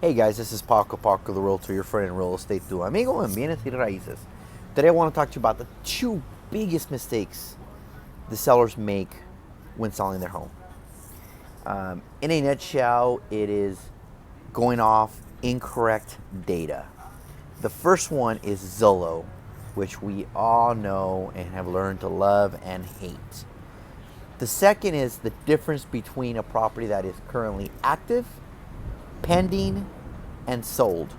Hey guys, this is Paco the Realtor, your friend in real estate, tu amigo en bienes y raíces. Today I want to talk to you about the two biggest mistakes the sellers make when selling their home. In a nutshell, it is going off incorrect data. The first one is Zillow, which we all know and have learned to love and hate. The second is the difference between a property that is currently active, pending, and sold.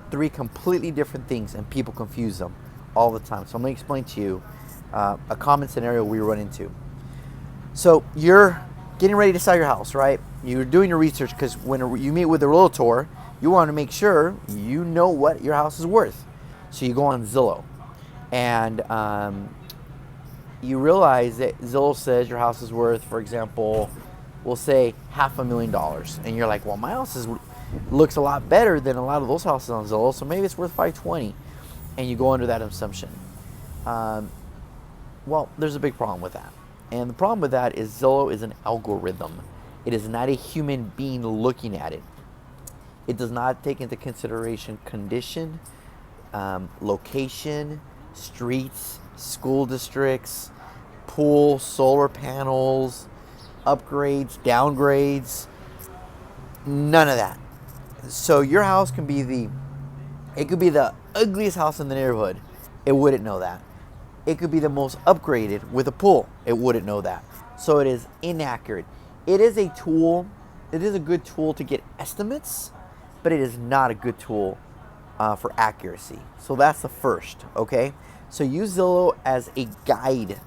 Three completely different things, and people confuse them all the time. So I'm going to explain to you a common scenario we run into. So you're getting ready to sell your house, right? You're doing your research because when you meet with a realtor, you want to make sure you know what your house is worth. So you go on Zillow, and you realize that Zillow says your house is worth, for example, we'll say $500,000, and you're like, well, my house looks a lot better than a lot of those houses on Zillow, so maybe it's worth $520, and you go under that assumption. Well, there's a big problem with that, and the problem with that is Zillow is an algorithm. It is not a human being looking at it. It does not take into consideration condition, location, streets, school districts, pool, solar panels, upgrades, downgrades, none of that. So your house can be it could be the ugliest house in the neighborhood. It wouldn't know that. It could be the most upgraded with a pool. It wouldn't know that. So it is inaccurate. It is a tool. It is a good tool to get estimates, but it is not a good tool for accuracy. So that's the first, okay? So use Zillow as a guide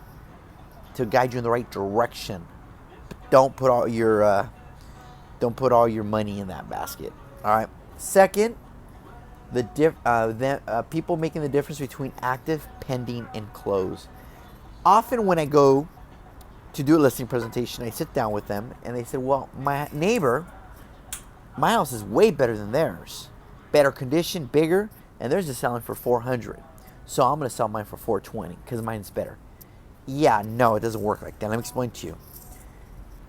to guide you in the right direction. But don't put all your money in that basket. All right. Second, people making the difference between active, pending, and close. Often when I go to do a listing presentation, I sit down with them and they say, "Well, my neighbor, my house is way better than theirs, better condition, bigger, and theirs is selling for $400. So I'm going to sell mine for $420 because mine's better." Yeah, no, it doesn't work like that. Let me explain to you.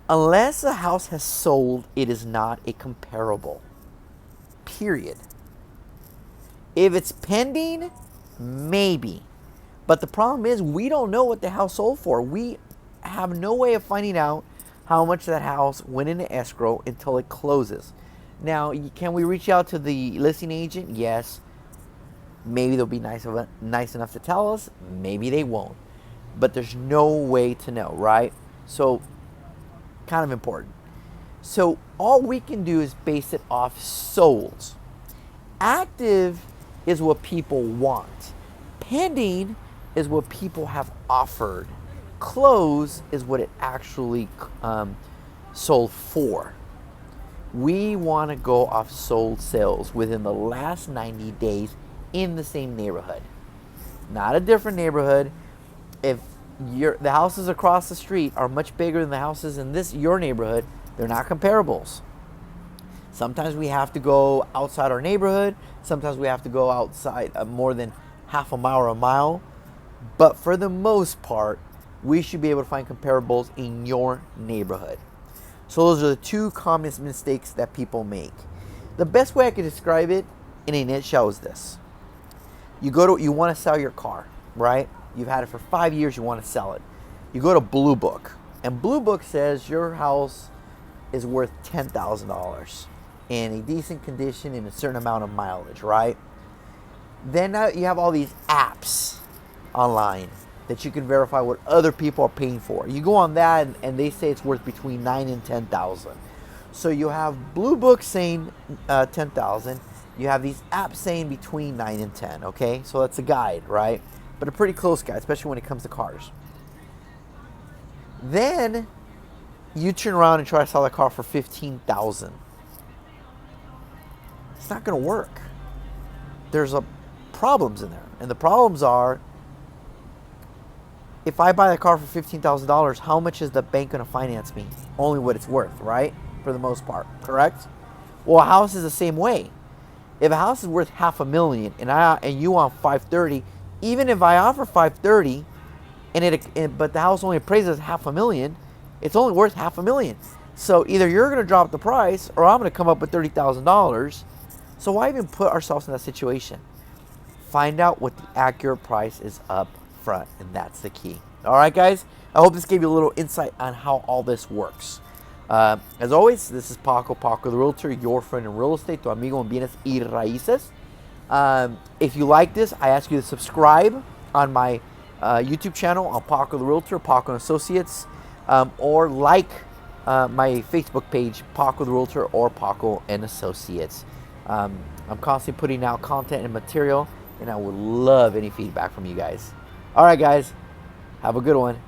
Unless a house has sold, it is not a comparable. Period. If it's pending, maybe. But the problem is we don't know what the house sold for. We have no way of finding out how much that house went into escrow until it closes. Now, can we reach out to the listing agent? Yes. Maybe they'll be nice enough to tell us. Maybe they won't. But there's no way to know, right? So, kind of important. So, all we can do is base it off sold. Active is what people want. Pending is what people have offered. Close is what it actually sold for. We want to go off sold sales within the last 90 days in the same neighborhood. Not a different neighborhood. If the houses across the street are much bigger than the houses in your neighborhood, they're not comparables. Sometimes we have to go outside our neighborhood. Sometimes we have to go outside more than half a mile or a mile. But for the most part, we should be able to find comparables in your neighborhood. So those are the two common mistakes that people make. The best way I could describe it in a nutshell is this. You want to sell your car, right? You've had it for 5 years, you want to sell it. You go to Blue Book, and Blue Book says your house is worth $10,000 in a decent condition and a certain amount of mileage, right? Then now you have all these apps online that you can verify what other people are paying for. You go on that and they say it's worth between $9,000 and $10,000. So you have Blue Book saying $10,000. You have these apps saying between 9 and 10, okay? So that's a guide, right? But a pretty close guide, especially when it comes to cars. Then you turn around and try to sell that car for $15,000. It's not going to work. There's problems in there. And the problems are, if I buy the car for $15,000, how much is the bank going to finance me? Only what it's worth, right? For the most part, correct? Well, a house is the same way. If a house is worth $500,000 and you want $530,000, even if I offer $530,000 but the house only appraises $500,000, it's only worth $500,000. So either you're going to drop the price or I'm going to come up with $30,000. So why even put ourselves in that situation? Find out what the accurate price is up front, and that's the key. All right, guys? I hope this gave you a little insight on how all this works. As always, this is Paco the Realtor, your friend in real estate, tu amigo en bienes y raíces. If you like this, I ask you to subscribe on my YouTube channel on Paco the Realtor, Paco and Associates, or like my Facebook page, Paco the Realtor or Paco and Associates. I'm constantly putting out content and material, and I would love any feedback from you guys. All right, guys, have a good one.